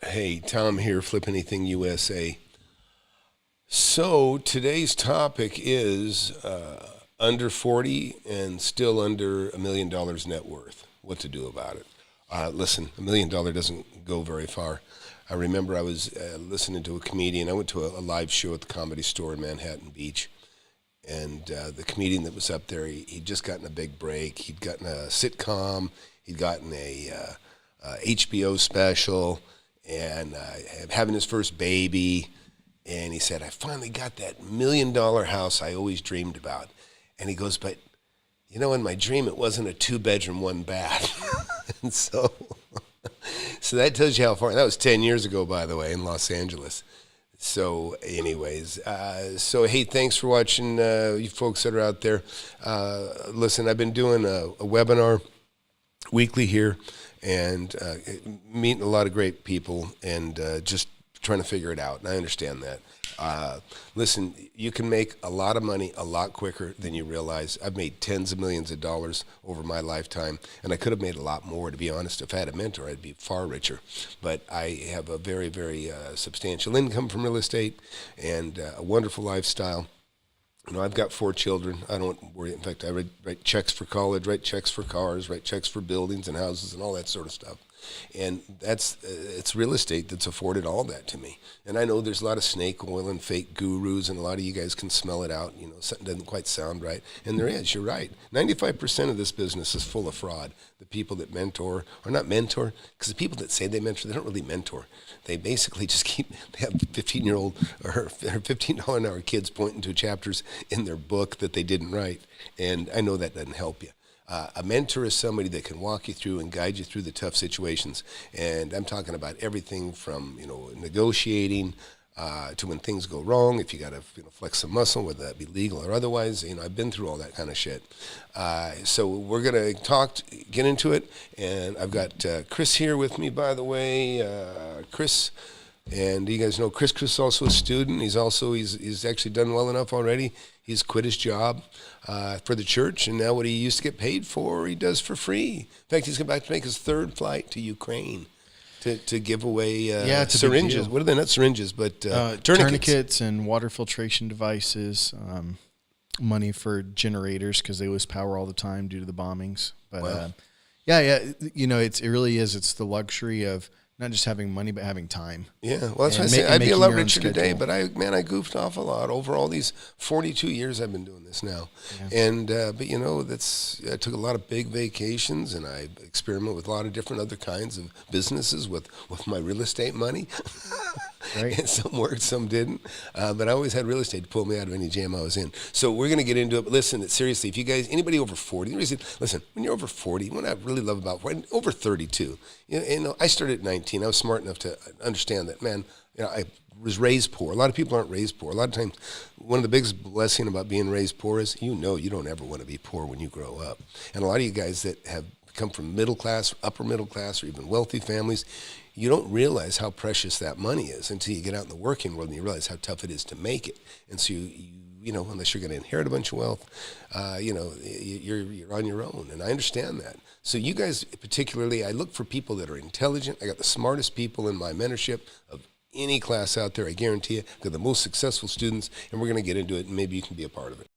Hey, Tom here, FlipAnything USA. So today's topic is under 40 and still under $1 million net worth. What to do about it? Listen, $1 million doesn't go very far. I remember I was listening to a comedian. I went to a live show at the Comedy Store in Manhattan Beach. And the comedian that was up there, he'd just gotten a big break. He'd gotten a sitcom. He'd gotten a HBO special. And having his first baby, and he said, I finally got that $1 million house I always dreamed about. And he goes, but, you know, in my dream, it wasn't a 2-bedroom, 1-bath. And so that tells you how far, that was 10 years ago, by the way, in Los Angeles. So anyways, hey, thanks for watching, you folks that are out there. Listen, I've been doing a webinar weekly here, and meeting a lot of great people, and just trying to figure it out, and I understand that. Listen, you can make a lot of money a lot quicker than you realize. I've made tens of millions of dollars over my lifetime, and I could have made a lot more, to be honest. If I had a mentor, I'd be far richer. But I have a very, very substantial income from real estate and a wonderful lifestyle. You know, I've got 4 children. I don't worry. In fact, I write checks for college, write checks for cars, write checks for buildings and houses and all that sort of stuff. And it's real estate that's afforded all that to me. And I know there's a lot of snake oil and fake gurus, and a lot of you guys can smell it out. You know, something doesn't quite sound right. And there is. You're right. 95% of this business is full of fraud. The people that mentor are not mentor, because the people that say they mentor, they don't really mentor. They basically just they have 15-year-old or $15 an hour kids pointing to chapters in their book that they didn't write. And I know that doesn't help you. A mentor is somebody that can walk you through and guide you through the tough situations. And I'm talking about everything from, you know, negotiating to when things go wrong, if you got to flex some muscle, whether that be legal or otherwise. You know, I've been through all that kind of shit. So we're going to get into it. And I've got Chris here with me, by the way. Chris. And you guys know Chris is also a student. He's actually done well enough already. He's quit his job for the church, and now what he used to get paid for, he does for free. In fact, he's about to make his 3rd flight to Ukraine to give away syringes. What are they? Not syringes, but tourniquets and water filtration devices, money for generators because they lose power all the time due to the bombings. But wow. You know, it really is. It's the luxury of not just having money, but having time. Yeah, well, that's what I say. I'd be a lot richer today, but I goofed off a lot over all these 42 years I've been doing this now. Yeah. And, but you know, I took a lot of big vacations, and I experimented with a lot of different other kinds of businesses with my real estate money. Right. And some worked, some didn't. But I always had real estate to pull me out of any jam I was in. So we're going to get into it. But listen, seriously, if you guys, anybody over 40, listen, when you're over 40, what I really love about over 32, you know, I started at 19. I was smart enough to understand that, man, you know, I was raised poor. A lot of people aren't raised poor. A lot of times, one of the biggest blessings about being raised poor is, you know, you don't ever want to be poor when you grow up. And a lot of you guys that have come from middle class, upper middle class, or even wealthy families, you don't realize how precious that money is until you get out in the working world and you realize how tough it is to make it. And so you know, unless you're going to inherit a bunch of wealth, you know, you're on your own. And I understand that. So you guys, particularly, I look for people that are intelligent. I got the smartest people in my mentorship of any class out there. I guarantee you, I got the most successful students, and we're going to get into it, and maybe you can be a part of it.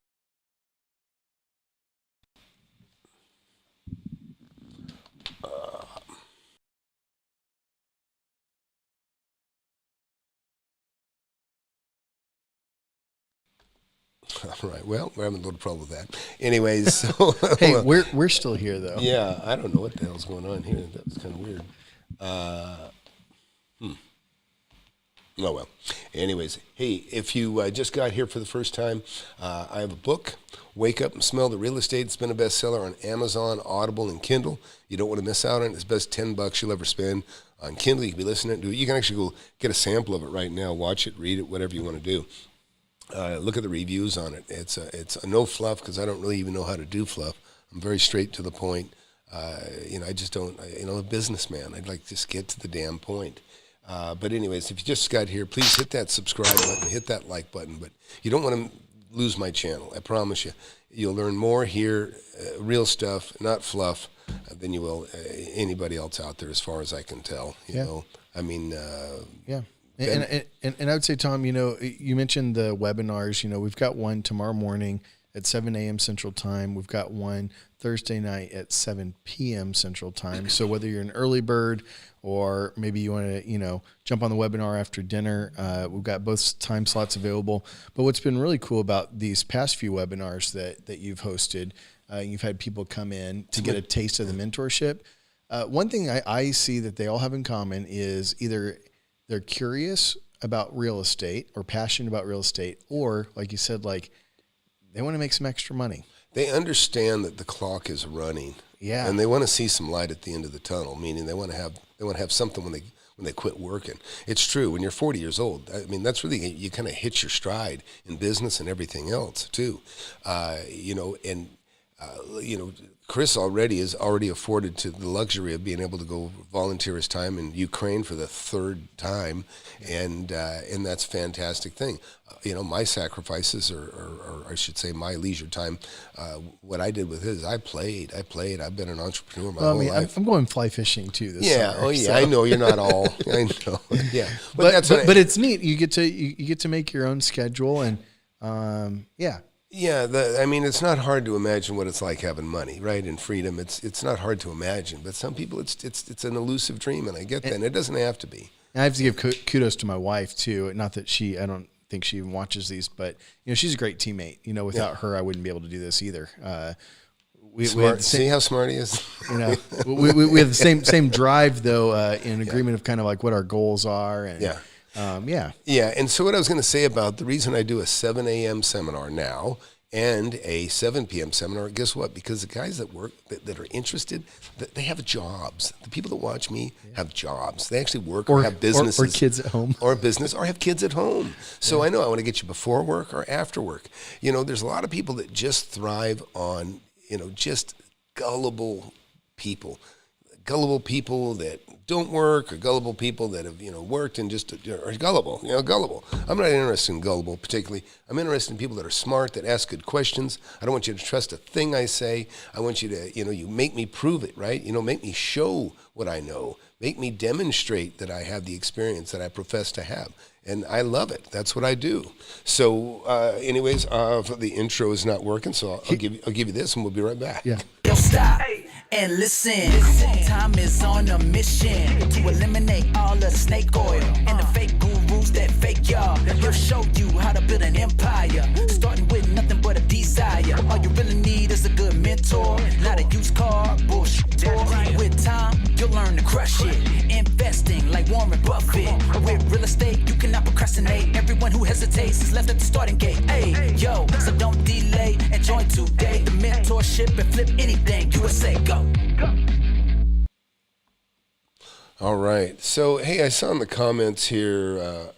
All right. Well, we're having a little trouble with that. Anyways, so hey, we're still here though. Yeah, I don't know what the hell's going on here. That was kind of weird. Oh well. Anyways, hey, if you just got here for the first time, I have a book, Wake Up and Smell the Real Estate. It's been a bestseller on Amazon, Audible, and Kindle. You don't want to miss out on it. It's the best $10 you'll ever spend. On Kindle, you can be listening to it. You can actually go get a sample of it right now, watch it, read it, whatever you want to do. Look at the reviews on it. It's a no fluff, because I don't really even know how to do fluff. I'm very straight to the point. You know, I just don't, you know, a businessman. I'd like to just get to the damn point. But anyways, if you just got here, please hit that subscribe button, hit that like button. But you don't want to lose my channel. I promise you. You'll learn more here, real stuff, not fluff, than you will anybody else out there, as far as I can tell. You know, I mean, Yeah. And I would say, Tom, you mentioned the webinars. We've got one tomorrow morning at 7 a.m. Central Time. We've got one Thursday night at 7 p.m. Central Time. So whether you're an early bird or maybe you want to, jump on the webinar after dinner, we've got both time slots available. But what's been really cool about these past few webinars that you've hosted, you've had people come in to get a taste of the mentorship. One thing I see that they all have in common is either they're curious about real estate or passionate about real estate, or like you said, they want to make some extra money. They understand that the clock is running. Yeah. And they want to see some light at the end of the tunnel, meaning they want to have something when they quit working. It's true. When you're 40 years old, I mean, that's really, you kind of hit your stride in business and everything else too. Chris is already afforded to the luxury of being able to go volunteer his time in Ukraine for the third time, and that's a fantastic thing. My sacrifices, or I should say my leisure time, what I did with his, I played. I've been an entrepreneur my whole life. I'm going fly fishing too this summer. So. I know you're not all. I know. Yeah, but it's neat. You get to make your own schedule, and yeah. Yeah, it's not hard to imagine what it's like having money, right, and freedom. It's not hard to imagine, but some people it's an elusive dream, and I get that, and it doesn't have to be. I have to give kudos to my wife too. Not that I don't think she even watches these, but she's a great teammate. Without her, I wouldn't be able to do this either. We see how smart he is. we have the same drive though, in agreement of kind of like what our goals are, and yeah. And so what I was going to say about the reason I do a 7 a.m. seminar now and a 7 p.m. seminar, guess what? Because the guys that work, that are interested, they have jobs. The people that watch me have jobs. They actually work or have businesses. Or kids at home. Or a business, or have kids at home. So I know I want to get you before work or after work. There's a lot of people that just thrive on, just gullible people. Gullible people that don't work, or gullible people that have, worked and just are gullible, gullible. I'm not interested in gullible particularly. I'm interested in people that are smart, that ask good questions. I don't want you to trust a thing I say. I want you to, you make me prove it, right? Make me show what I know. Make me demonstrate that I have the experience that I profess to have. And I love it. That's what I do. So anyways, the intro is not working, so I'll give you this and we'll be right back. Yeah. Yo, stop and listen. Time is on a mission to eliminate all of the snake oil and the fake gurus that fake y'all. He'll show you how to build an empire, starting with nothing but a desire. All you really need is a good mentor, not a used car bullshit. With time, you'll learn to crush it. Investing like Warren Buffett. With real estate, you cannot procrastinate. Everyone who hesitates is left at the starting gate. Hey, yo, so don't delay and join today. The mentorship and flip anything. USA, go. All right. So, hey, I saw in the comments here,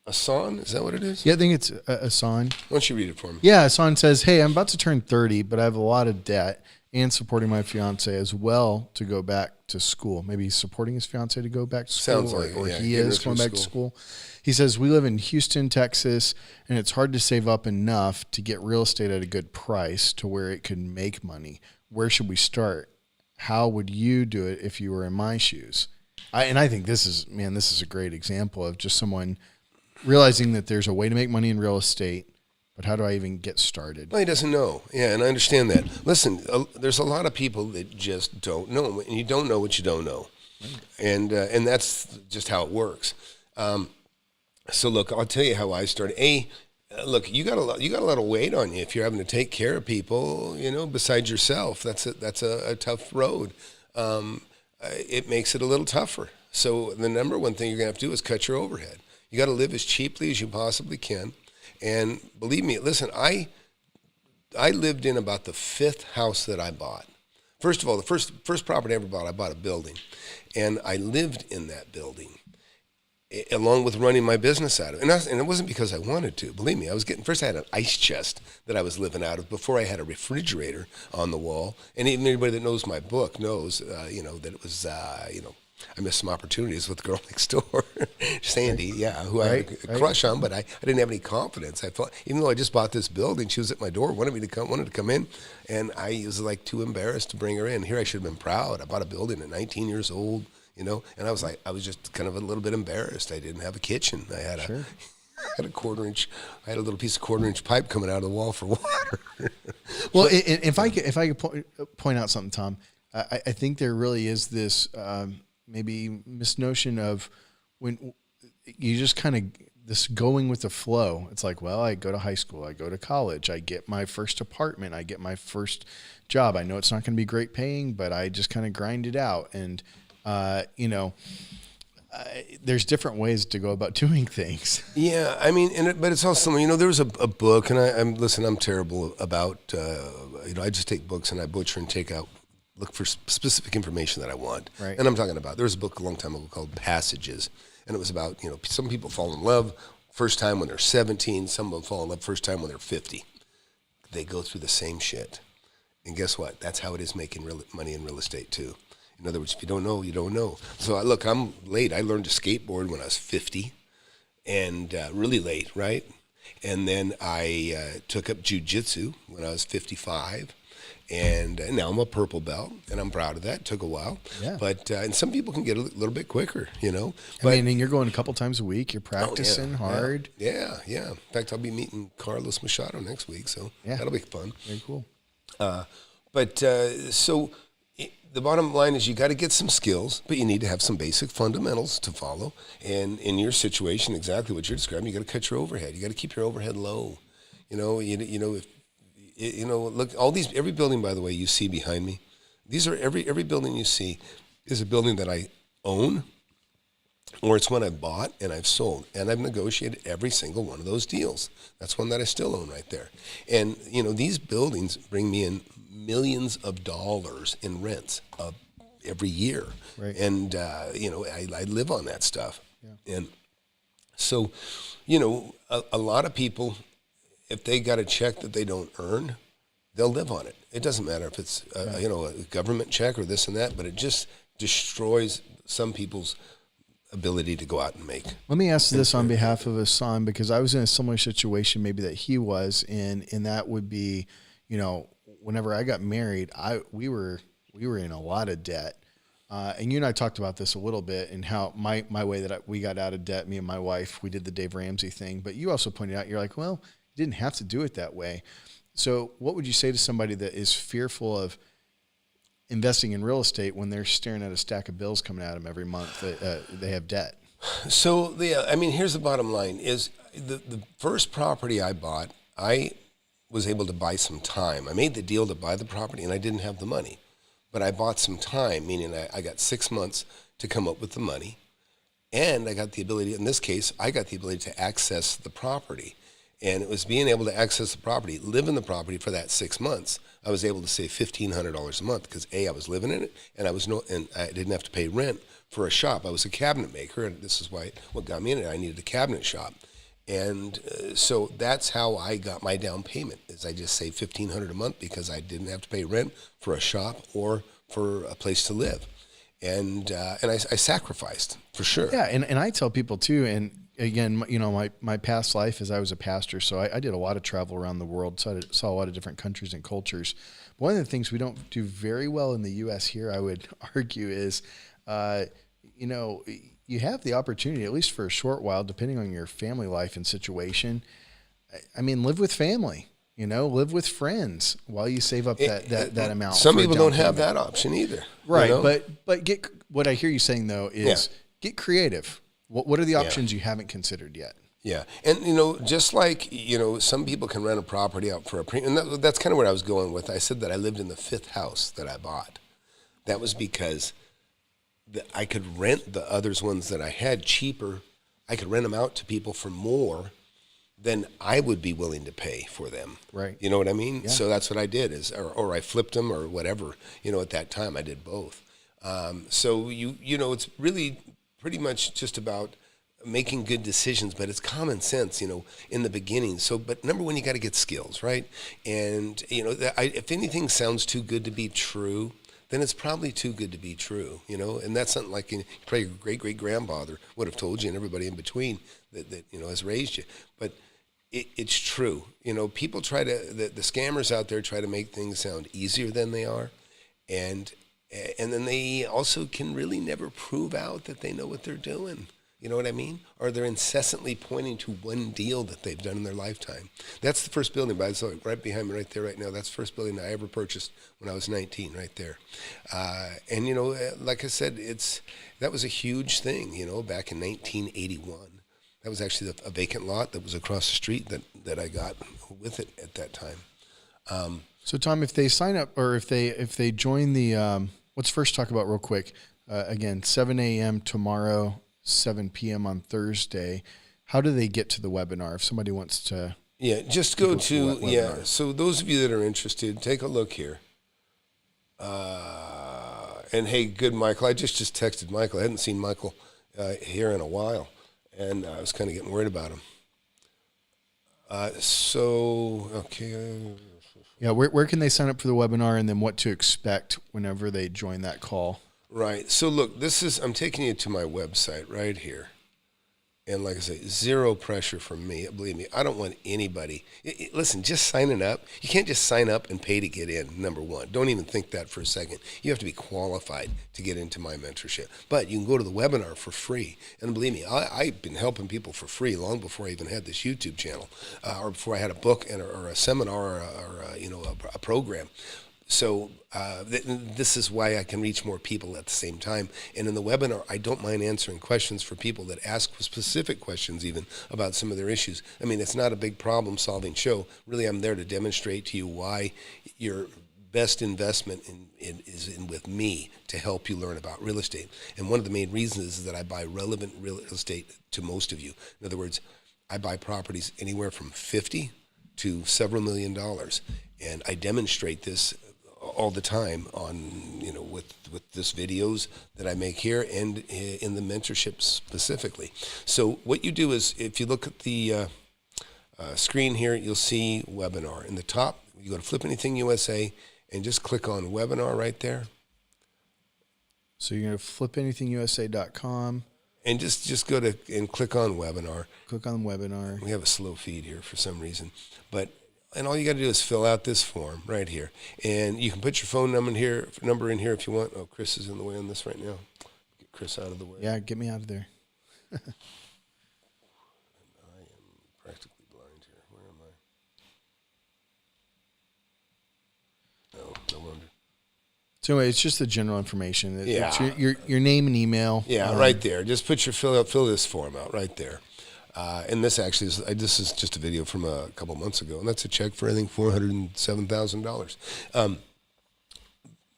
Asan, is that what it is? Yeah, I think it's Asan. Why don't you read it for me? Yeah, Asan says, hey, I'm about to turn 30, but I have a lot of debt and supporting my fiance as well to go back to school. Maybe he's supporting his fiance to go back to school. Sounds like or yeah, he is going back to school. He says, we live in Houston, Texas, and it's hard to save up enough to get real estate at a good price to where it could make money. Where should we start? How would you do it if you were in my shoes? I think this is a great example of just someone realizing that there's a way to make money in real estate, but how do I even get started? Well, he doesn't know. Yeah, and I understand that. Listen, there's a lot of people that just don't know, and you don't know what you don't know. Right. And that's just how it works. So look, I'll tell you how I started. Look, you got a lot of weight on you if you're having to take care of people, besides yourself. That's a tough road. It makes it a little tougher. So the number one thing you're gonna have to do is cut your overhead. You got to live as cheaply as you possibly can. And believe me, listen, I lived in about the 5th house that I bought. First of all, the first property I ever bought, I bought a building, and I lived in that building, along with running my business out of it. And it wasn't because I wanted to. Believe me, first I had an ice chest that I was living out of before I had a refrigerator on the wall. And even anybody that knows my book knows, that it was, I missed some opportunities with the girl next door, Sandy, who I had a crush on, but I didn't have any confidence. I thought, even though I just bought this building, she was at my door, wanted to come in, and I was like too embarrassed to bring her in. Here I should have been proud. I bought a building at 19 years old, you know? And I was just kind of a little bit embarrassed. I didn't have a kitchen. I had Sure. I had a little piece of 1/4-inch pipe coming out of the wall for water. Well, if I could point out something, Tom, I think there really is this maybe misnotion of when you just kind of this going with the flow. It's like, well, I go to high school, I go to college, I get my first apartment, I get my first job. I know it's not going to be great paying, but I just kind of grind it out. And, you know, there's different ways to go about doing things. Yeah, I mean, but it's also, you know, there was a book, and I'm terrible about, you know, I just take books and I butcher and look for specific information that I want. Right. And I'm talking about, there was a book a long time ago called Passages, and it was about, you know, some people fall in love first time when they're 17, some of them fall in love first time when they're 50. They go through the same shit. And guess what? That's how it is making money in real estate too. In other words, if you don't know, you don't know. So look, I'm late. I learned to skateboard when I was 50, and really late, right? And then I took up jiu-jitsu when I was 55, and now I'm a purple belt, and I'm proud of that. It took a while, Yeah. But and some people can get a little bit quicker, you know. I mean, and you're going a couple times a week. You're practicing hard. Yeah. In fact, I'll be meeting Carlos Machado next week, so that'll be fun. Very cool. So the bottom line is you got to get some skills, but you need to have some basic fundamentals to follow. And in your situation, exactly what you're describing, you got to cut your overhead. You got to keep your overhead low. You know, look, every building, by the way, you see behind me, these are every building you see is a building that I own, or it's one I bought and I've sold, and I've negotiated every single one of those deals. That's one that I still own right there. And, you know, these buildings bring me in millions of dollars in rents every year. Right. And, you know, I live on that stuff. Yeah. And so, you know, a lot of people, if they got a check that they don't earn, they'll live on it. It doesn't matter if it's, you know, a government check or this and that, but it just destroys some people's ability to go out and make. Let me ask this on behalf of Hassan, because I was in a similar situation maybe that he was in, and that would be, you know, whenever I got married, we were in a lot of debt. And you and I talked about this a little bit, and how my way that we got out of debt, me and my wife, we did the Dave Ramsey thing, but you also pointed out, you're like, well, you didn't have to do it that way. So what would you say to somebody that is fearful of investing in real estate when they're staring at a stack of bills coming at them every month that they have debt? So, I mean, here's the bottom line is the first property I bought, I was able to buy some time. I made the deal to buy the property, and I didn't have the money. But I bought some time, meaning I got 6 months to come up with the money, and I got the ability, in this case, I got the ability to access the property. And it was being able to access the property, live in the property for that 6 months. I was able to save $1,500 a month because I was living in it, and I didn't have to pay rent for a shop. I was a cabinet maker, and this is what got me in it. I needed a cabinet shop, and so that's how I got my down payment. Is I just saved $1,500 a month because I didn't have to pay rent for a shop or for a place to live, and I sacrificed for sure. Yeah, and I tell people too, and again, you know, my past life is I was a pastor, so I did a lot of travel around the world, so I saw a lot of different countries and cultures. One of the things we don't do very well in the U.S. here, I would argue, is, you know, you have the opportunity, at least for a short while, depending on your family life and situation. I mean, live with family, you know, live with friends while you save up that amount. Some people don't have that option either. Right, you know? but get what I hear you saying though is get creative. What are the options you haven't considered yet? Yeah. And, you know, just like, you know, some people can rent a property out for a premium. And that's kind of where I was going with. I said that I lived in the 5th house that I bought. That was because I could rent the others ones that I had cheaper. I could rent them out to people for more than I would be willing to pay for them. Right. You know what I mean? Yeah. So that's what I did or I flipped them or whatever. You know, at that time I did both. So, you know, it's really pretty much just about making good decisions, but it's common sense, you know, in the beginning. So, but number one, you got to get skills, right? And, you know, if anything sounds too good to be true, then it's probably too good to be true, you know? And that's something like probably your great-great-grandfather would have told you, and everybody in between that you know, has raised you. But it's true. You know, people the scammers out there try to make things sound easier than they are. And And then they also can really never prove out that they know what they're doing. You know what I mean? Or they're incessantly pointing to one deal that they've done in their lifetime. That's the first building, by the way, right behind me right there right now. That's the first building I ever purchased when I was 19 right there. And, you know, like I said, that was a huge thing, you know, back in 1981. That was actually a vacant lot that was across the street that I got with it at that time. So Tom, if they sign up or if they join the, let's first talk about real quick, again, 7 a.m. tomorrow, 7 p.m. on Thursday. How do they get to the webinar if somebody wants to? Yeah, just go to, so those of you that are interested, take a look here. And hey, good Michael, I just texted Michael. I hadn't seen Michael here in a while, and I was kind of getting worried about him. Okay. Yeah, where can they sign up for the webinar, and then what to expect whenever they join that call? Right. So look, I'm taking you to my website right here. And like I say, zero pressure from me. Believe me, I don't want anybody. Listen, just signing up. You can't just sign up and pay to get in, number one. Don't even think that for a second. You have to be qualified to get into my mentorship. But you can go to the webinar for free. And believe me, I've been helping people for free long before I even had this YouTube channel, or before I had a book or a seminar or a program. So this is why I can reach more people at the same time. And in the webinar, I don't mind answering questions for people that ask specific questions even about some of their issues. I mean, it's not a big problem-solving show. Really, I'm there to demonstrate to you why your best investment is with me to help you learn about real estate. And one of the main reasons is that I buy relevant real estate to most of you. In other words, I buy properties anywhere from $50 to several $1 million. And I demonstrate this all the time on, with this videos that I make here and in the mentorship specifically. So what you do is, if you look at the screen here, you'll see webinar. In the top, you go to FlipAnything USA and just click on webinar right there. So you're going to FlipAnythingUSA.com. And just go to and click on webinar. Click on webinar. We have a slow feed here for some reason. And all you got to do is fill out this form right here. And you can put your phone number in here if you want. Oh, Chris is in the way on this right now. Get Chris out of the way. Yeah, get me out of there. I am practically blind here. Where am I? No wonder. So anyway, it's just the general information. Yeah. It's your name and email. Yeah, right there. Just put fill this form out right there. And this actually this is just a video from a couple months ago, and that's a check for I think $407,000.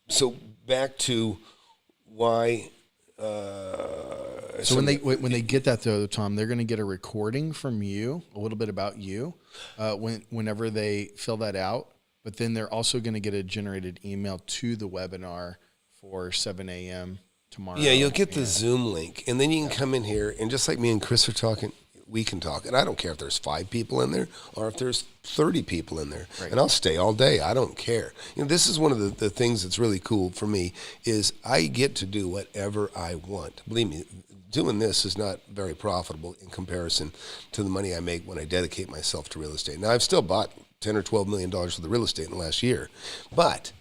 So back to why. So when they get that though, Tom, they're going to get a recording from you, a little bit about you, whenever they fill that out. But then they're also going to get a generated email to the webinar for 7 a.m. tomorrow. Yeah, you'll get the Zoom link, and then you can come in here, and just like me and Chris are talking, we can talk. And I don't care if there's 5 people in there or if there's 30 people in there. Right. And I'll stay all day. I don't care. This is one of the things that's really cool for me is I get to do whatever I want. Believe me, doing this is not very profitable in comparison to the money I make when I dedicate myself to real estate. Now, I've still bought $10 or $12 million worth of real estate in the last year, but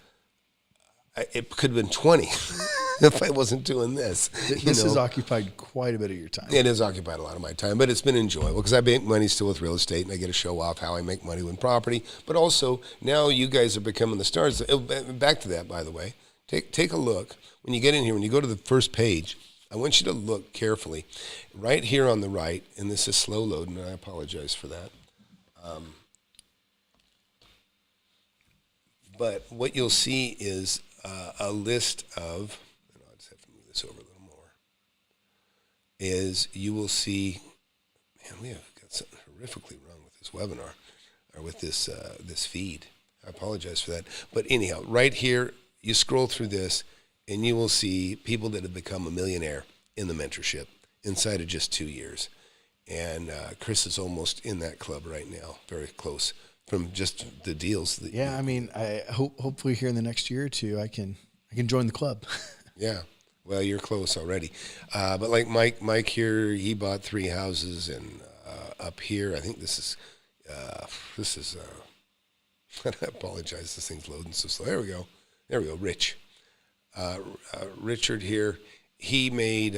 it could have been 20 if I wasn't doing this. This has occupied quite a bit of your time. It has occupied a lot of my time, but it's been enjoyable because I make money still with real estate, and I get to show off how I make money with property. But also, now you guys are becoming the stars. Back to that, by the way. Take a look. When you get in here, when you go to the first page, I want you to look carefully. Right here on the right, and this is slow loading, and I apologize for that. But what you'll see is a list of, and I'll just have to move this over a little more, is you will see, man, we have got something horrifically wrong with this webinar, or with this feed. I apologize for that. But anyhow, right here, you scroll through this, and you will see people that have become a millionaire in the mentorship inside of just 2 years. And Chris is almost in that club right now, very close. From just the deals. I mean, I hopefully here in the next year or two, I can join the club. Yeah. Well, you're close already. But like Mike here, he bought 3 houses, and up here, I think this is, I apologize, this thing's loading so slow. There we go, Rich. Richard here, he made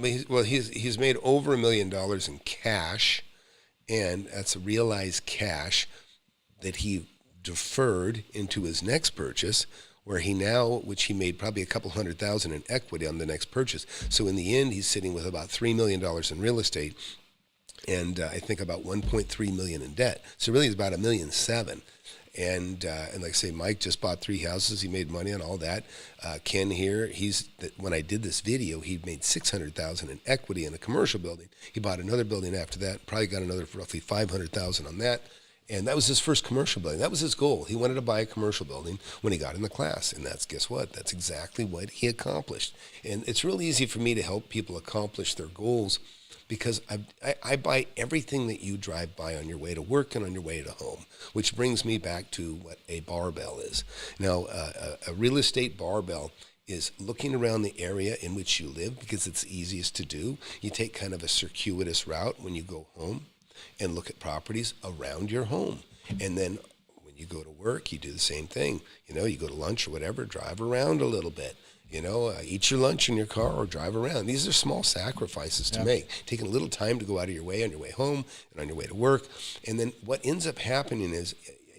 he's made over $1 million in cash, and that's a realized cash that he deferred into his next purchase, where he now, which he made probably a couple $100,000 in equity on the next purchase. So in the end, he's sitting with about $3 million in real estate, and I think about $1.3 million in debt. So really, it's about $1.7 million. And like I say, Mike just bought 3 houses. He made money on all that. Ken here, when I did this video, he made $600,000 in equity in a commercial building. He bought another building after that, probably got another roughly $500,000 on that. And that was his first commercial building. That was his goal. He wanted to buy a commercial building when he got in the class. And guess what? That's exactly what he accomplished. And it's really easy for me to help people accomplish their goals, because I buy everything that you drive by on your way to work and on your way to home, which brings me back to what a barbell is. Now, a real estate barbell is looking around the area in which you live, because it's the easiest to do. You take kind of a circuitous route when you go home and look at properties around your home. And then when you go to work, you do the same thing. You go to lunch or whatever, drive around a little bit. Eat your lunch in your car or drive around. These are small sacrifices to make, taking a little time to go out of your way on your way home and on your way to work. And then what ends up happening is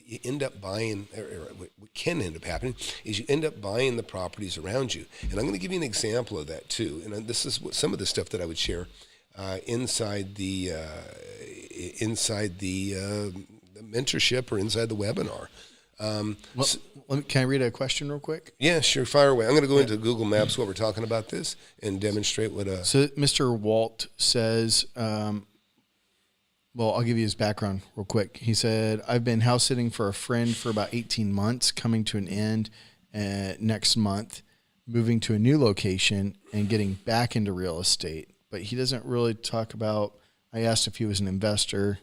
you end up buying, or what can end up happening is you end up buying the properties around you. And I'm going to give you an example of that too. And this is some of the stuff that I would share inside the mentorship or inside the webinar. Can I read a question real quick? Yeah, sure. Fire away. I'm going to go into Google Maps while we're talking about this and demonstrate what. So Mr. Walt says, well, I'll give you his background real quick. He said, I've been house sitting for a friend for about 18 months, coming to an end next month, moving to a new location and getting back into real estate. But he doesn't really talk about, I asked if he was an investor.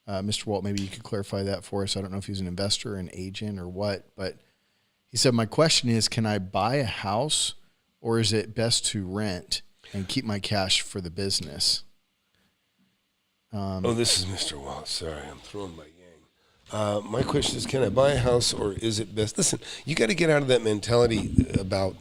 Mr. Walt, maybe you could clarify that for us. I don't know if he's an investor, an agent, or what, but he said, my question is, can I buy a house, or is it best to rent and keep my cash for the business? This is Mr. Walt. Sorry, I'm throwing my yang. My question is, can I buy a house, or is it best? Listen, you got to get out of that mentality about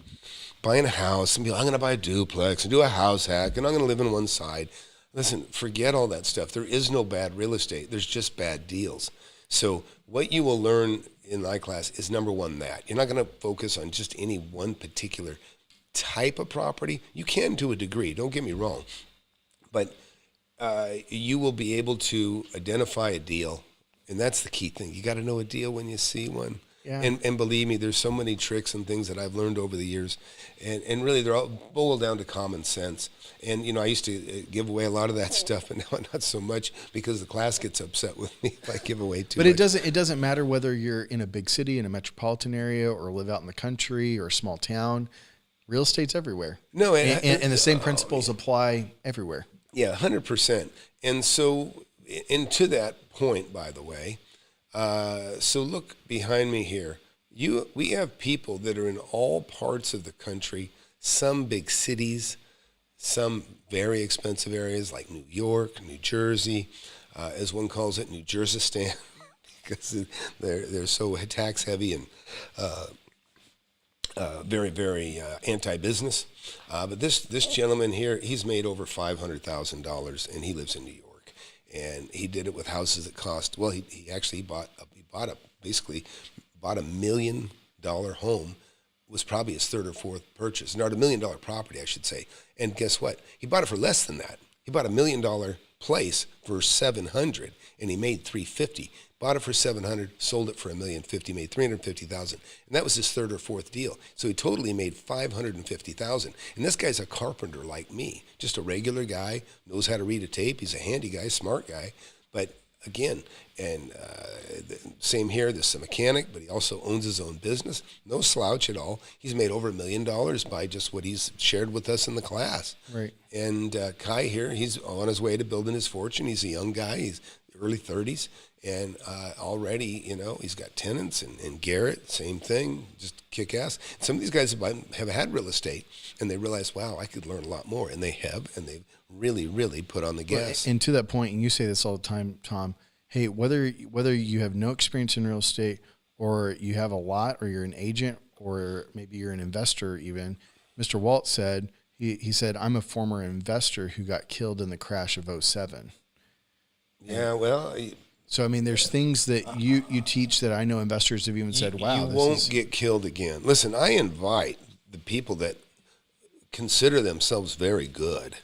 buying a house and be like, I'm going to buy a duplex and do a house hack, and I'm going to live on one side. Listen, forget all that stuff. There is no bad real estate. There's just bad deals. So what you will learn in my class is, number one, that you're not going to focus on just any one particular type of property. You can to a degree, don't get me wrong, but you will be able to identify a deal, and that's the key thing. You got to know a deal when you see one. Yeah. And believe me, there's so many tricks and things that I've learned over the years, and really they're all boiled down to common sense. And I used to give away a lot of that stuff, but now not so much, because the class gets upset with me if I give away too much. But it doesn't matter whether you're in a big city, in a metropolitan area, or live out in the country or a small town. Real estate's everywhere. No, and the same principles apply everywhere. Yeah, 100%. And so, and to that point, by the way. So look behind me here. We have people that are in all parts of the country, some big cities, some very expensive areas like New York, New Jersey, as one calls it, New Jersey-stan, because they're so tax heavy and very, very anti-business. But this gentleman here, he's made over $500,000, and he lives in New York. And he did it with houses that cost, well, he actually bought a $1 million home. Was probably his third or fourth purchase. Not $1 million property, I should say. And guess what? He bought it for less than that. He bought $1 million place for $700,000, and he made $350,000. Bought it for $700,000, sold it for $1,050,000, made $350,000, and that was his third or fourth deal. So he totally made $550,000. And this guy's a carpenter like me, just a regular guy, knows how to read a tape. He's a handy guy, smart guy, but again, and same here. This is a mechanic, but he also owns his own business. No slouch at all. He's made over $1 million by just what he's shared with us in the class. Right. And Kai here, he's on his way to building his fortune. He's a young guy. He's early 30s. And already, he's got tenants, and Garrett, same thing, just kick ass. Some of these guys have had real estate, and they realize, wow, I could learn a lot more. And they have, and they've really, really put on the gas. And to that point, and you say this all the time, Tom, hey, whether you have no experience in real estate, or you have a lot, or you're an agent, or maybe you're an investor even. Mr. Walt said, he said, I'm a former investor who got killed in the crash of '07. Yeah, well, So, I mean, there's things that you teach that I know investors have even said, wow. You won't get killed again. Listen, I invite the people that consider themselves very good,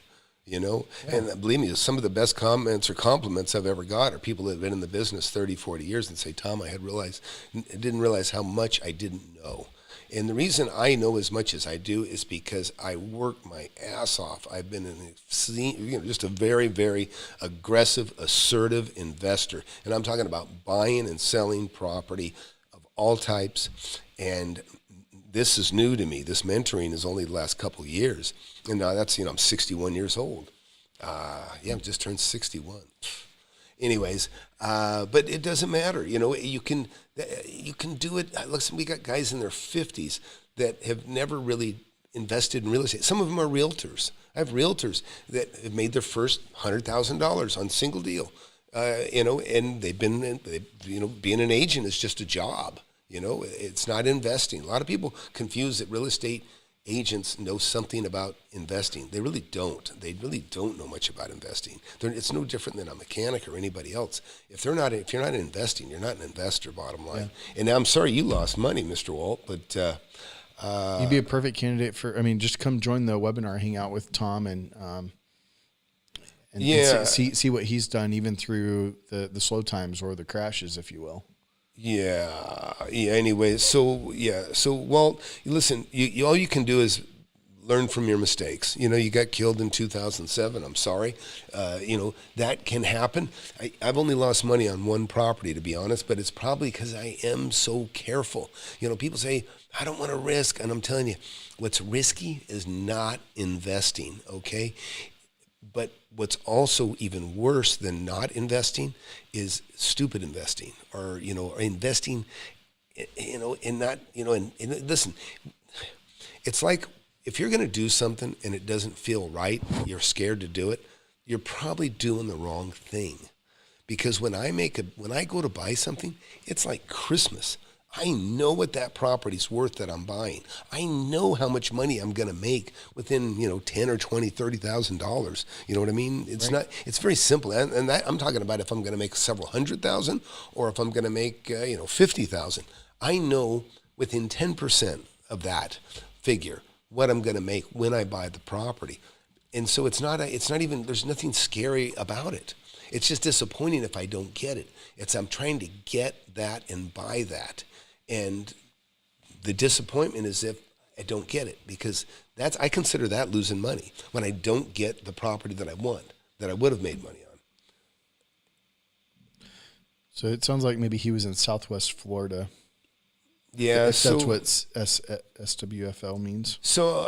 and believe me, some of the best comments or compliments I've ever got are people that have been in the business 30, 40 years and say, Tom, I didn't realize how much I didn't know. And the reason I know as much as I do is because I work my ass off. I've been just a very, very aggressive, assertive investor. And I'm talking about buying and selling property of all types. And this is new to me. This mentoring is only the last couple of years. And now that's, I'm 61 years old. I've just turned 61. Anyways, but it doesn't matter. You can do it. Listen, we got guys in their 50s that have never really invested in real estate. Some of them are realtors. I have realtors that have made their first $100,000 on single deal. And being an agent is just a job. It's not investing. A lot of people confuse that real estate agents know something about investing. They really don't. They really don't know much about investing. It's no different than a mechanic or anybody else. If you're not investing, you're not an investor, bottom line. Yeah. And I'm sorry you lost money, Mr. Walt, but you'd be a perfect candidate just come join the webinar, hang out with Tom and see what he's done even through the slow times or the crashes, if you will. Yeah. Anyway, so Walt, listen, all you can do is learn from your mistakes. You got killed in 2007. I'm sorry. That can happen. I've only lost money on one property, to be honest, but it's probably because I am so careful. People say, I don't want to risk. And I'm telling you, what's risky is not investing, okay? But what's also even worse than not investing is stupid investing, or investing, and not, and listen, it's like if you're going to do something and it doesn't feel right, you're scared to do it, you're probably doing the wrong thing. Because when I go to buy something, it's like Christmas. I know what that property's worth that I'm buying. I know how much money I'm going to make within, $10 or $20, $30,000. You know what I mean? It's right. It's very simple. And that, I'm talking about if I'm going to make several $100,000 or if I'm going to make, $50,000. I know within 10% of that figure what I'm going to make when I buy the property. And so it's not even, there's nothing scary about it. It's just disappointing if I don't get it. I'm trying to get that and buy that. And the disappointment is if I don't get it, because I consider that losing money when I don't get the property that I want, that I would have made money on. So it sounds like maybe he was in Southwest Florida. Yeah, if that's what SWFL means. So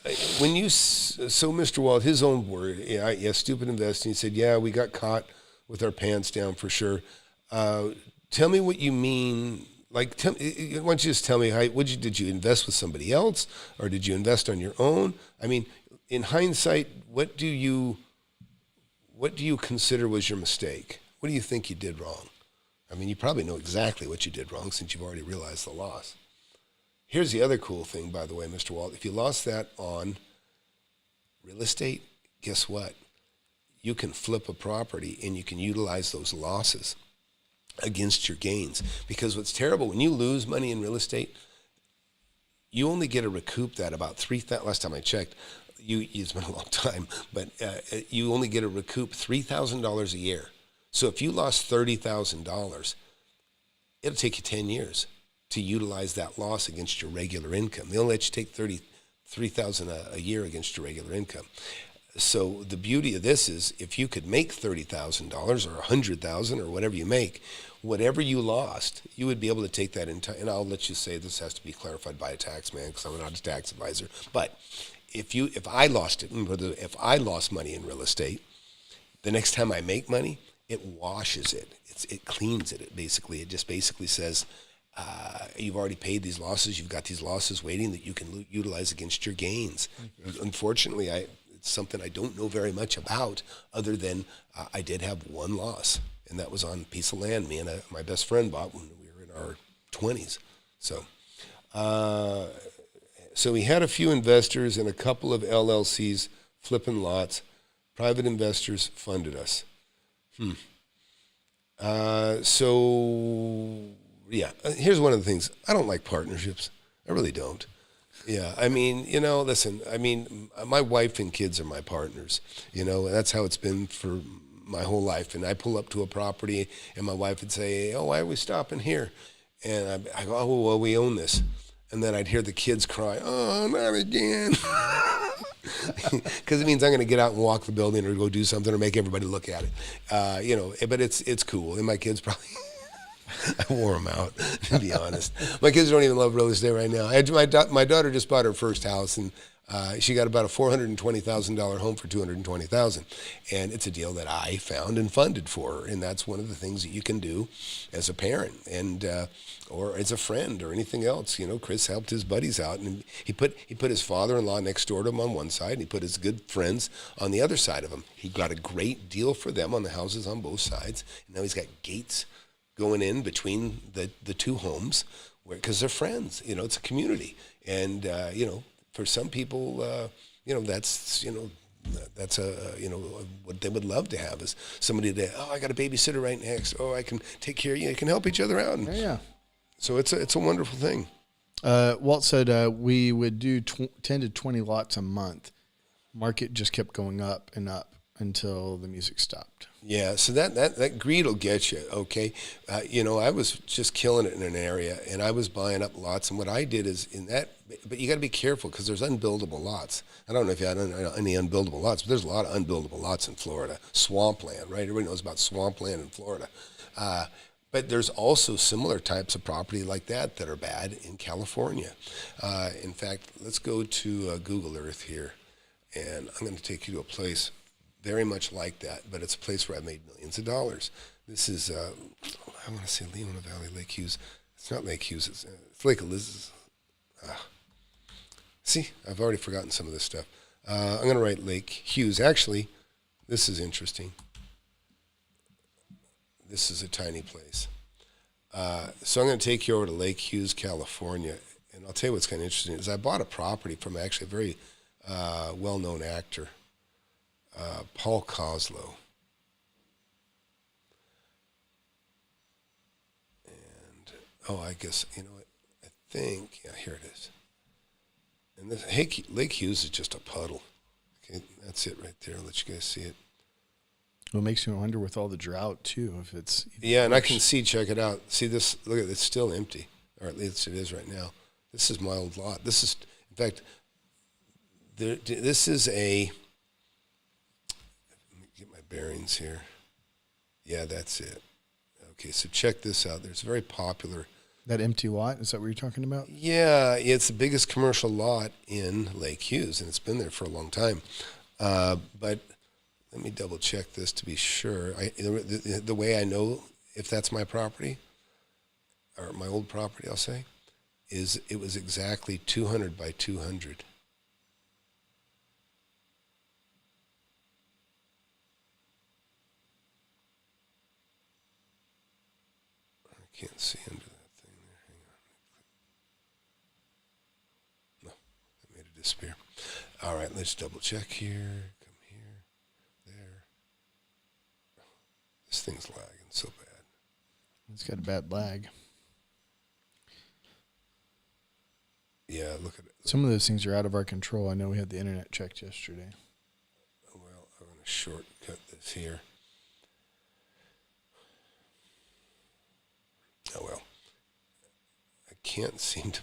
so Mr. Walt, his own word, stupid investing. He said, we got caught with our pants down for sure. Tell me what you mean. Like, why don't you just tell me did you invest with somebody else, or did you invest on your own? I mean, in hindsight, what do you consider was your mistake? What do you think you did wrong? I mean, you probably know exactly what you did wrong since you've already realized the loss. Here's the other cool thing, by the way, Mr. Walt. If you lost that on real estate, guess what? You can flip a property and you can utilize those losses against your gains. Because what's terrible, when you lose money in real estate, you only get to recoup that about last time I checked, it's been a long time, but you only get to recoup $3,000 a year. So if you lost $30,000, it'll take you 10 years to utilize that loss against your regular income. They'll let you take $33,000 a year against your regular income. So the beauty of this is if you could make $30,000 or $100,000 or whatever you make, whatever you lost, you would be able to take that and I'll let you say this has to be clarified by a tax man because I'm not a tax advisor. But if I lost money in real estate, the next time I make money, it washes it. It cleans it. It just basically says, you've already paid these losses. You've got these losses waiting that you can utilize against your gains. Mm-hmm. Unfortunately, it's something I don't know very much about other than I did have one loss, and that was on a piece of land me and my best friend bought when we were in our 20s. So So we had a few investors and a couple of LLCs flipping lots. Private investors funded us. So, yeah, here's one of the things. I don't like partnerships. I really don't. Yeah, I mean, listen, my wife and kids are my partners. That's how it's been for my whole life. And I pull up to a property, and my wife would say, "Oh, why are we stopping here?" And I go, "Oh, well, we own this." And then I'd hear the kids cry, "Oh, not again." Because it means I'm going to get out and walk the building or go do something or make everybody look at it. But it's cool. And my kids probably, I wore them out, to be honest. My kids don't even love real estate right now. My daughter just bought her first house, and she got about a $420,000 home for $220,000, and it's a deal that I found and funded for her. And that's one of the things that you can do as a parent, and or as a friend or anything else. Chris helped his buddies out, and he put his father-in-law next door to him on one side, and he put his good friends on the other side of him. He got a great deal for them on the houses on both sides, and now he's got gates going in between the two homes, because they're friends. It's a community, and for some people, that's what they would love to have is somebody that, I got a babysitter right next. Oh, I can take care of you. I can help each other out. And Yeah. so it's a wonderful thing. Walt said we would do 10 to 20 lots a month. Market just kept going up and up until the music stopped. Yeah, so that greed will get you, okay? I was just killing it in an area, and I was buying up lots, and what I did is but you got to be careful because there's unbuildable lots. I don't know if you had any unbuildable lots, but there's a lot of unbuildable lots in Florida. Swampland, right? Everybody knows about swampland in Florida. But there's also similar types of property like that are bad in California. In fact, let's go to Google Earth here, and I'm going to take you to a place very much like that, but it's a place where I've made millions of dollars. This is, I want to say Leona Valley, Lake Hughes. It's not Lake Hughes, it's Lake Elizabeth. See, I've already forgotten some of this stuff. I'm going to write Lake Hughes. Actually, this is interesting. This is a tiny place. So I'm going to take you over to Lake Hughes, California, and I'll tell you what's kind of interesting is I bought a property from actually a very well-known actor, Paul Coslow. And, I guess, what? I think, here it is. And this Lake Hughes is just a puddle. Okay, that's it right there. I'll let you guys see it. Well, it makes you wonder with all the drought, too, if it's... Yeah, and I can see, check it out. See this, look at it, it's still empty. Or at least it is right now. This is my old lot. This is, in fact, this is a... Let me get my bearings here. Yeah, that's it. Okay, so check this out. There's a very popular... That empty lot, is that what you're talking about? Yeah, it's the biggest commercial lot in Lake Hughes, and it's been there for a long time. But let me double check this to be sure. The way I know if that's my property, or my old property, I'll say, is it was exactly 200 by 200. I can't see under that. Disappear. All right, let's double check here. Come here, there. This thing's lagging so bad. It's got a bad lag. Yeah, look at it. Some of those things are out of our control. I know we had the internet checked yesterday. Well, I'm going to shortcut this here. Oh, well. I can't seem to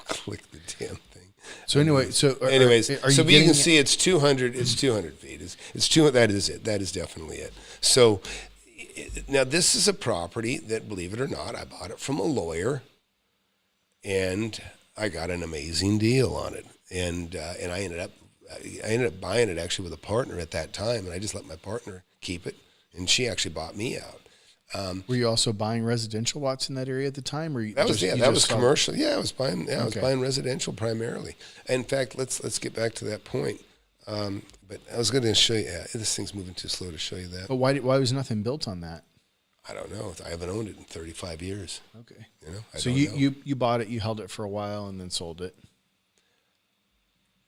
click the damn thing. So anyway, so you can see it's 200. It's 200 feet. It's 200. That is it. That is definitely it. So now this is a property that, believe it or not, I bought it from a lawyer, and I got an amazing deal on it. And I ended up buying it actually with a partner at that time, and I just let my partner keep it, and she actually bought me out. Were you also buying residential lots in that area at the time, or that was commercial? Yeah, I was buying. Yeah, I was buying residential primarily. In fact, let's get back to that point. But I was going to show you. This thing's moving too slow to show you that. But why was nothing built on that? I don't know. I haven't owned it in 35 years. Okay. You know, So you bought it, you held it for a while, and then sold it.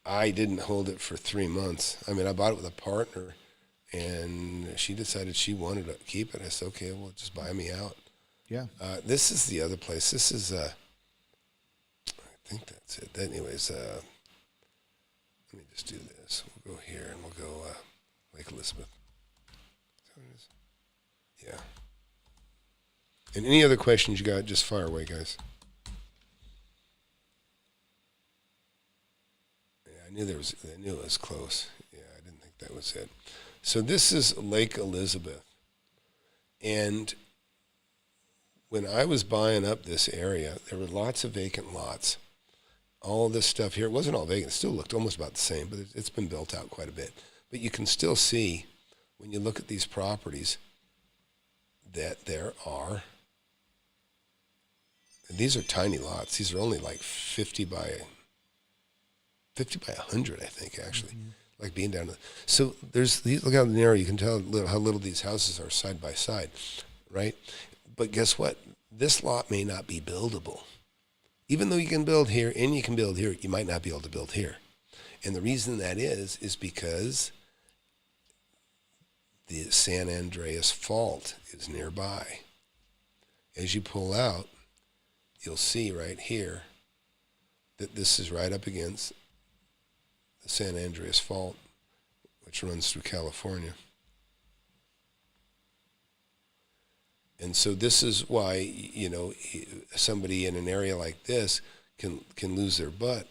I didn't hold it for 3 months. I mean, I bought it with a partner, and she decided she wanted to keep it. I said, okay, well, just buy me out. Yeah. This is the other place. This is, I think that's it. Anyways, let me just do this. We'll go here, and we'll go Lake Elizabeth. Is that what it is? Yeah. And any other questions you got, just fire away, guys. I knew it was close. Yeah, I didn't think that was it. So this is Lake Elizabeth. And when I was buying up this area, there were lots of vacant lots. All this stuff here, it wasn't all vacant. It still looked almost about the same, but it's been built out quite a bit. But you can still see, when you look at these properties, that there are, these are tiny lots. These are only like 50 by 100, I think, actually. Mm-hmm. Like being down to, so there's these, look how narrow, you can tell how little these houses are side by side, right? But guess what? This lot may not be buildable. Even though you can build here and you can build here, you might not be able to build here. And the reason that is because the San Andreas Fault is nearby. As you pull out, you'll see right here that this is right up against the San Andreas Fault, which runs through California. And so this is why, you know, somebody in an area like this can lose their butt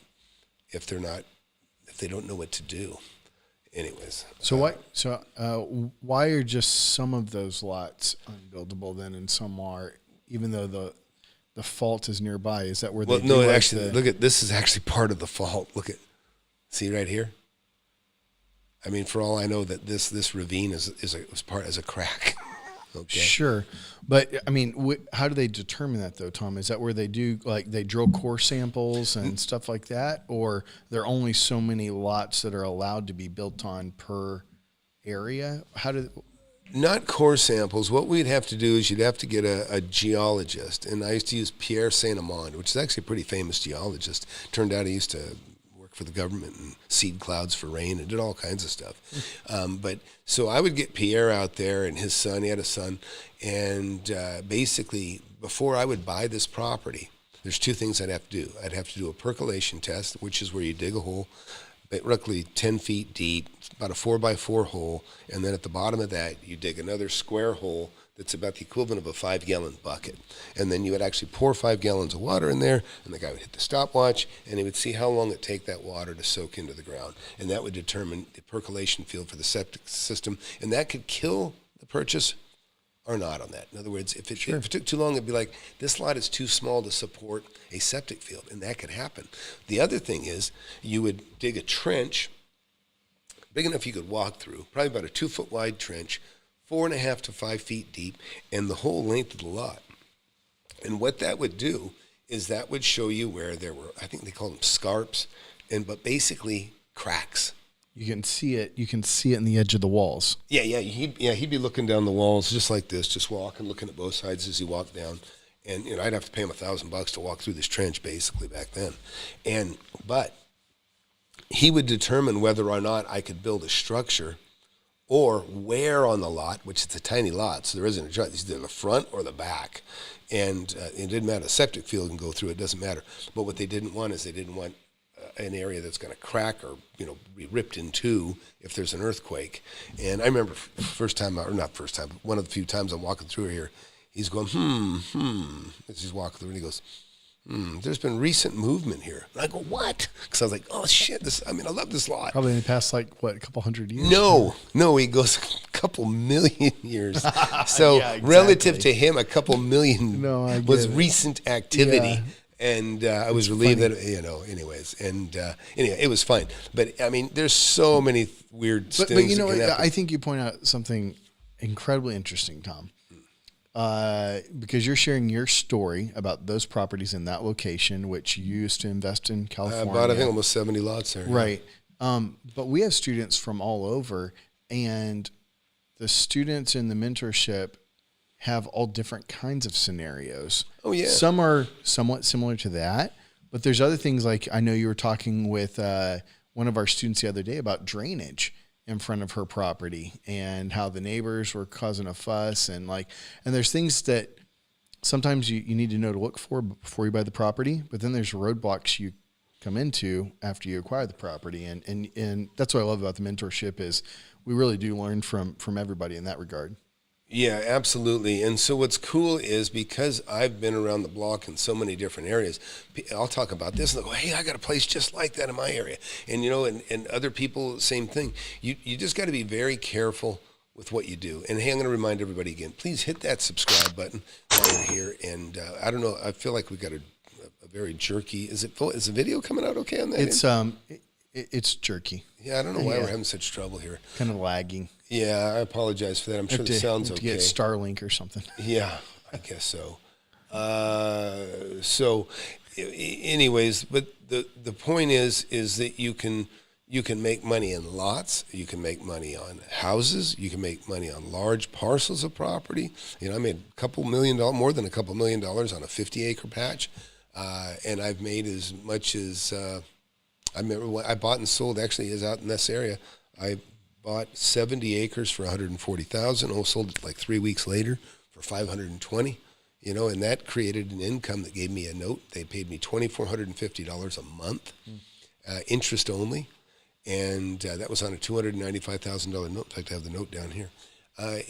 if they don't know what to do. Anyways. So why are just some of those lots unbuildable then, and some are, even though the fault is nearby? Is that where they? Well, no, actually, look at this is actually part of the fault. Look at, see right here. I mean, for all I know, that this ravine was part as a crack. Okay. Sure, but I mean, how do they determine that though, Tom? Is that where they do, like, they drill core samples and stuff like that, or there are only so many lots that are allowed to be built on per area? Not core samples. What we'd have to do is you'd have to get a geologist, and I used to use Pierre Saint-Amand, which is actually a pretty famous geologist. Turned out he used to work for the government and seed clouds for rain and did all kinds of stuff. But so I would get Pierre out there and his son. He had a son, and basically before I would buy this property, there's two things I'd have to do. I'd have to do a percolation test, which is where you dig a hole, roughly 10 feet deep, about a 4x4 hole, and then at the bottom of that, you dig another square hole that's about the equivalent of a 5-gallon bucket. And then you would actually pour 5 gallons of water in there, and the guy would hit the stopwatch, and he would see how long it take that water to soak into the ground. And that would determine the percolation field for the septic system, and that could kill the purchase or not on that. In other words, if it took too long, it'd be like, this lot is too small to support a septic field, and that could happen. The other thing is, you would dig a trench, big enough you could walk through, probably about a 2-foot wide trench, 4.5 to 5 feet deep, and the whole length of the lot. And what that would do is that would show you where there were, I think they call them scarps, but basically cracks. You can see it. You can see it in the edge of the walls. Yeah. He'd be looking down the walls just like this, just walking, looking at both sides as he walked down. And I'd have to pay him $1,000 to walk through this trench, basically, back then. But he would determine whether or not I could build a structure, or where on the lot, which is a tiny lot, so there isn't a choice. It's either the front or the back. And it didn't matter. A septic field can go through. It doesn't matter. But what they didn't want is an area that's going to crack or be ripped in two if there's an earthquake. And I remember one of the few times I'm walking through here, he's going, as he's walking through, and he goes, there's been recent movement here. And I go, what? Because I was like, oh, shit, I love this lot. Probably in the past, a couple hundred years? No, he goes a couple million years. So yeah, exactly. Relative to him, a couple million was recent activity. Yeah. And I was relieved that, anyways. And anyway, it was fine. But, there's so many weird things. But I think you point out something incredibly interesting, Tom. Because you're sharing your story about those properties in that location, which you used to invest in California. About, I think, almost 70 lots there. Right. Yeah. But we have students from all over, and the students in the mentorship have all different kinds of scenarios. Oh, yeah. Some are somewhat similar to that, but there's other things like I know you were talking with one of our students the other day about drainage in front of her property and how the neighbors were causing a fuss and there's things that sometimes you need to know to look for before you buy the property, but then there's roadblocks you come into after you acquire the property. And that's what I love about the mentorship is we really do learn from everybody in that regard. Yeah, absolutely. And so what's cool is because I've been around the block in so many different areas, I'll talk about this and they'll go, hey, I got a place just like that in my area. And, and other people, same thing. You just got to be very careful with what you do. And hey, I'm going to remind everybody again, please hit that subscribe button while you're here. And I don't know, I feel like we got a very jerky, is the video coming out okay on that? It's jerky. Yeah, I don't know why we're having such trouble here. Kind of lagging. Yeah, I apologize for that. I'm sure the sound's okay. To get Starlink or something. Yeah, I guess so. Anyways, but the point is that you can make money in lots, you can make money on houses, you can make money on large parcels of property. I made more than a couple $1 million on a 50-acre patch, and I've made as much as I remember when I bought and sold. Actually, is out in this area. I bought 70 acres for $140,000. Sold it like 3 weeks later for $520. And that created an income that gave me a note. They paid me $2,450 a month, interest only, and that was on a $295,000 note. In fact, I have the note down here.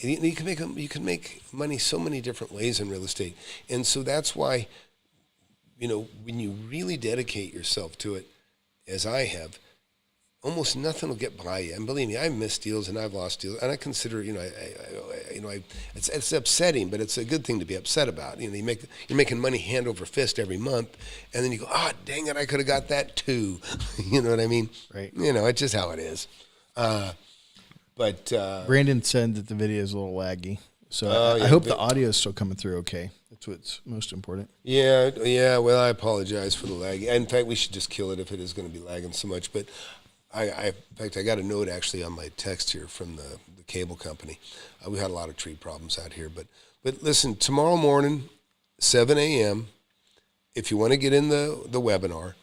You can make money so many different ways in real estate, and so that's why, when you really dedicate yourself to it, as I have, almost nothing will get by you. And believe me, I've missed deals and I've lost deals, and I consider, it's upsetting, but it's a good thing to be upset about. You're making money hand over fist every month, and then you go, dang it, I could have got that too. You know what I mean? Right. It's just how it is. But Brandon said that the video is a little laggy, so I hope the audio is still coming through okay. That's what's most important. Yeah. Well, I apologize for the lag. In fact, we should just kill it if it is going to be lagging so much. But in fact, I got a note actually on my text here from the cable company. We had a lot of tree problems out here. But listen, tomorrow morning, 7 a.m., if you want to get in the webinar,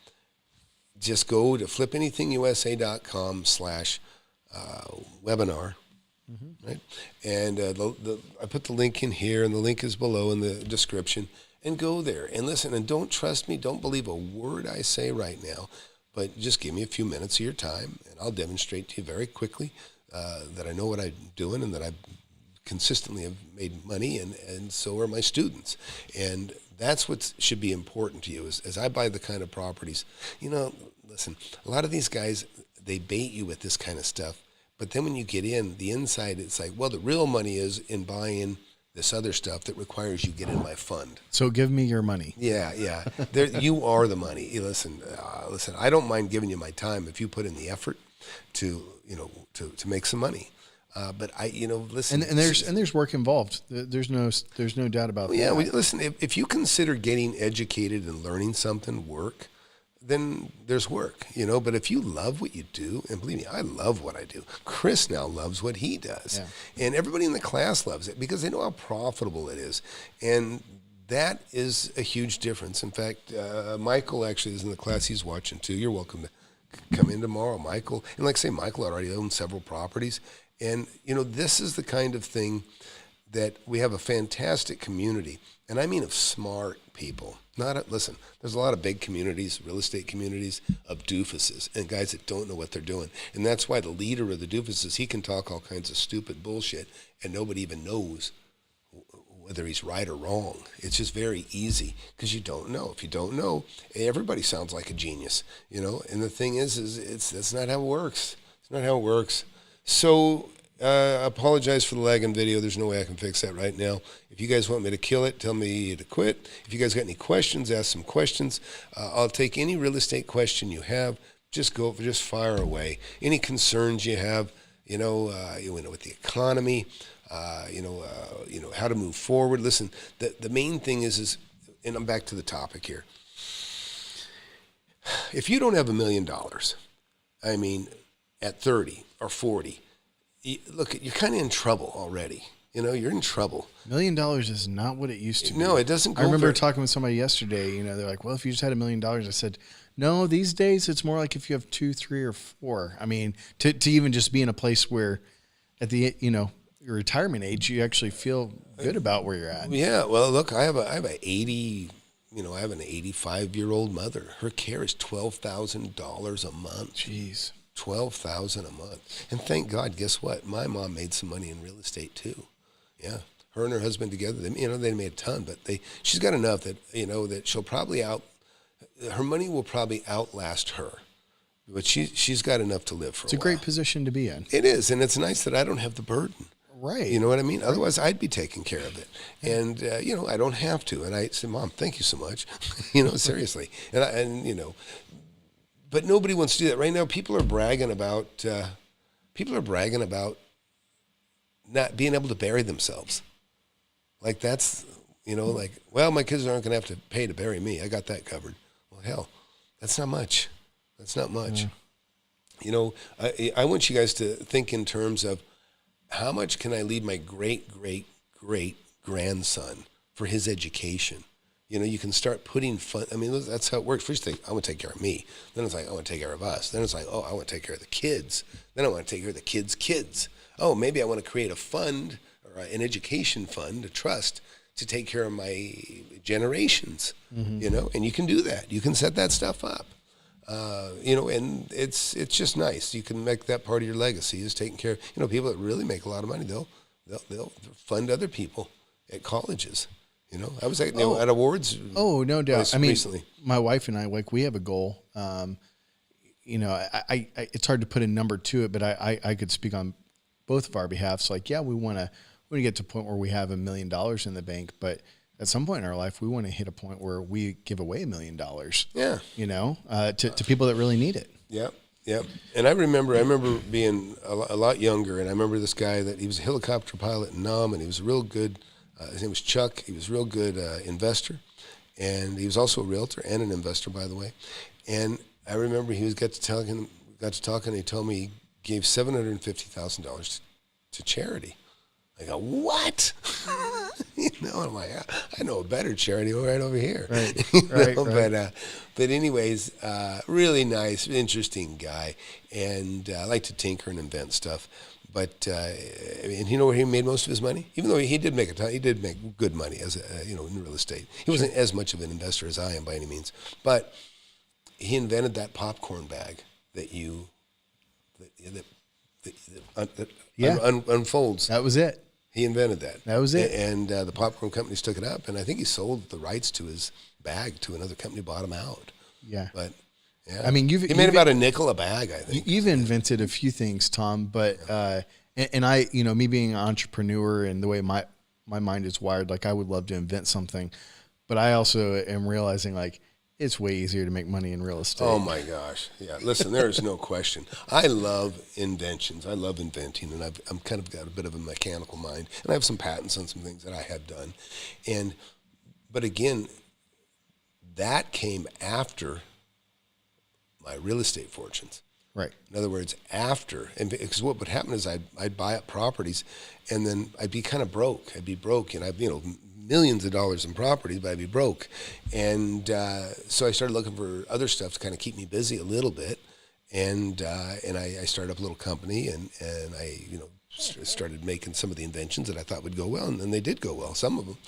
just go to flipanythingusa.com/webinar. Mm-hmm. Right, and I put the link in here, and the link is below in the description. And go there and listen. And don't trust me. Don't believe a word I say right now. But just give me a few minutes of your time, and I'll demonstrate to you very quickly that I know what I'm doing and that I consistently have made money, and so are my students. And that's what should be important to you as I buy the kind of properties. Listen, a lot of these guys, they bait you with this kind of stuff. But then when you get in, the inside, it's like, well, the real money is in buying this other stuff that requires you get in my fund. So give me your money. Yeah. You are the money. Listen, I don't mind giving you my time if you put in the effort to make some money. But listen. And there's work involved. There's no doubt about that. Yeah, listen, if you consider getting educated and learning something work, then there's work, but if you love what you do, and believe me, I love what I do. Chris now loves what he does. Yeah. And everybody in the class loves it because they know how profitable it is. And that is a huge difference. In fact, Michael actually is in the class. He's watching too. You're welcome to come in tomorrow, Michael. And like I say, Michael already owns several properties. And, this is the kind of thing that we have a fantastic community. And I mean of smart people. Listen, there's a lot of big communities, real estate communities, of doofuses and guys that don't know what they're doing. And that's why the leader of the doofuses, he can talk all kinds of stupid bullshit and nobody even knows whether he's right or wrong. It's just very easy because you don't know. If you don't know, everybody sounds like a genius, And the thing is that's not how it works. It's not how it works. So apologize for the lag in video. There's no way I can fix that right now. If you guys want me to kill it, tell me to quit. If you guys got any questions, ask some questions. I'll take any real estate question you have. Just fire away. Any concerns you have, with the economy, how to move forward. Listen, the main thing is, and I'm back to the topic here. If you don't have $1 million, at 30 or 40, look, you're kind of in trouble already. you're in trouble. $1 million is not what it used to be. No, it doesn't go I remember very- talking with somebody yesterday, they're like, well, if you just had $1 million, I said, no, these days it's more like if you have 2, 3, or 4. I mean, to even just be in a place where at the, your retirement age, you actually feel good about where you're at. Yeah. Well, look, I have an 85-year-old mother. Her care is $12,000 a month. Jeez. $12,000 a month. And thank God, guess what? My mom made some money in real estate too. Yeah. Her and her husband together, they made a ton, but she's got enough that, that she'll probably her money will probably outlast her. But she's got enough to live for It's a great position to be in. It is, and it's nice that I don't have the burden. Right. You know what I mean? Otherwise, I'd be taking care of it. And, I don't have to. And I said, Mom, thank you so much. Seriously. But nobody wants to do that. Right now, people are bragging about not being able to bury themselves. Like that's, well, my kids aren't going to have to pay to bury me. I got that covered. Well, hell, that's not much. That's not much. Yeah. I want you guys to think in terms of how much can I leave my great-great-great-grandson for his education? You can start putting fun. I mean, that's how it works. First thing, I want to take care of me. Then it's like, I want to take care of us. Then it's like, oh, I want to take care of the kids. Then I want to take care of the kids' kids. Oh, maybe I want to create a fund or an education fund, a trust to take care of my generations, and you can do that. You can set that stuff up. And it's just nice. You can make that part of your legacy is taking care of, people that really make a lot of money, they'll fund other people at colleges. I was at awards. Oh, no doubt. I mean, recently. My wife and I, we have a goal. It's hard to put a number to it, but I could speak on both of our behalfs. Like, yeah, we want to get to a point where we have $1 million in the bank, but at some point in our life, we want to hit a point where we give away $1 million. Yeah. To people that really need it. Yep. Yep. And I remember being a lot younger, and I remember this guy that he was a helicopter pilot in Nam, and he was a real good, his name was Chuck. He was a real good investor, and he was also a realtor and an investor, by the way. And I remember he got to talking, and he told me he gave $750,000 to charity. I go, what? I'm like, I know a better charity right over here. Right. Right. But anyways, really nice, interesting guy, and I like to tinker and invent stuff. But and you know where he made most of his money? Even though he did make a ton, he did make good money as in real estate. He wasn't as much of an investor as I am by any means, but he invented that popcorn bag that unfolds. That was it. He invented that. That was it. And the popcorn companies took it up, and I think he sold the rights to his bag to another company, bought him out. Yeah. But, yeah. I mean, he made about $0.05 a bag, I think. You've invented a few things, Tom, but, and I, me being an entrepreneur and the way my mind is wired, like I would love to invent something, but I also am realizing like, it's way easier to make money in real estate. Oh my gosh. Yeah. Listen, there is no question. I love inventions. I love inventing, and I'm kind of got a bit of a mechanical mind, and I have some patents on some things that I have done. But again, that came after my real estate fortunes. Right. In other words, after, and because what would happen is I'd buy up properties, and then I'd be kind of broke. I'd be broke, and I'd, millions of dollars in properties, but I'd be broke. And so I started looking for other stuff to kind of keep me busy a little bit. And I started up a little company, and I, started making some of the inventions that I thought would go well, and they did go well, some of them.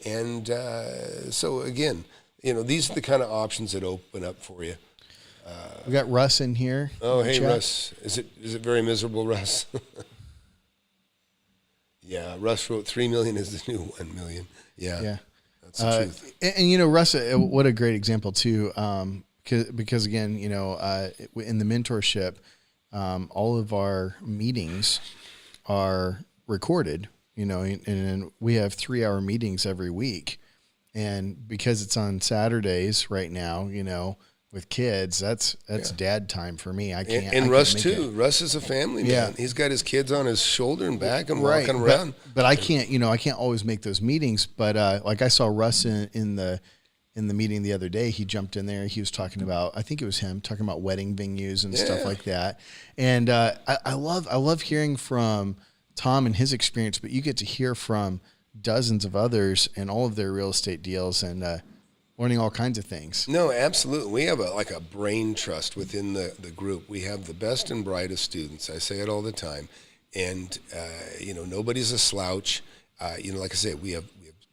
And so again, these are the kind of options that open up for you. We got Russ in here. Oh, hey, chat. Russ. Is it very miserable, Russ? Yeah, Russ wrote 3 million is the new 1 million. Yeah. That's the truth. And Russ, what a great example too. Because again, in the mentorship, all of our meetings are recorded, and we have 3-hour meetings every week. And because it's on Saturdays right now, with kids, that's dad time for me. I can't. And I Russ can't make too. it. Russ is a family man. Yeah. He's got his kids on his shoulder and back and walking around. But I can't. I can't always make those meetings. But like I saw Russ in the meeting the other day. He jumped in there. He was talking about. I think it was him talking about wedding venues and stuff like that. And I love hearing from Tom and his experience, but you get to hear from dozens of others and all of their real estate deals and learning all kinds of things. No, absolutely. We have a brain trust within the group. We have the best and brightest students. I say it all the time. And, nobody's a slouch. Like I said, we have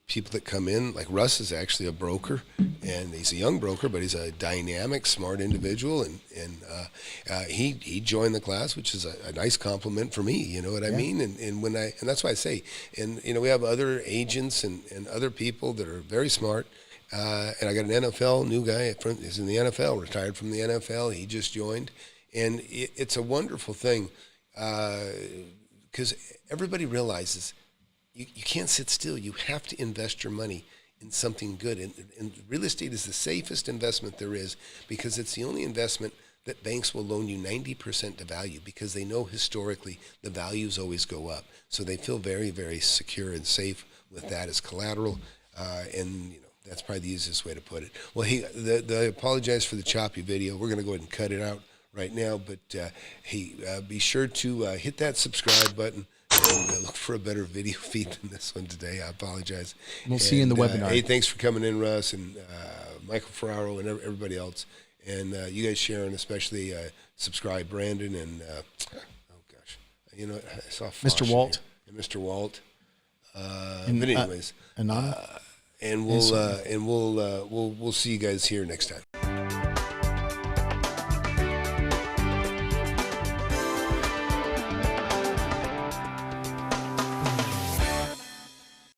people that come in, like Russ is actually a broker, and he's a young broker, but he's a dynamic, smart individual, and he joined the class, which is a nice compliment for me. You know what I mean? And that's why I say, and we have other agents and other people that are very smart. And I got an NFL new guy. He's in the NFL, retired from the NFL. He just joined, and it's a wonderful thing because everybody realizes. You can't sit still. You have to invest your money in something good. And real estate is the safest investment there is because it's the only investment that banks will loan you 90% to value because they know historically the values always go up. So they feel very, very secure and safe with that as collateral. That's probably the easiest way to put it. Well, I apologize for the choppy video. We're going to go ahead and cut it out right now. But, be sure to hit that subscribe button. And look for a better video feed than this one today. I apologize. We'll see you in the webinar. Hey, thanks for coming in, Russ, and Michael Ferraro, and everybody else. And you guys, Sharon, especially subscribe, Brandon, and I saw Fosh Mr. Walt. And Mr. Walt. But anyways, Anana? and we'll see you guys here next time.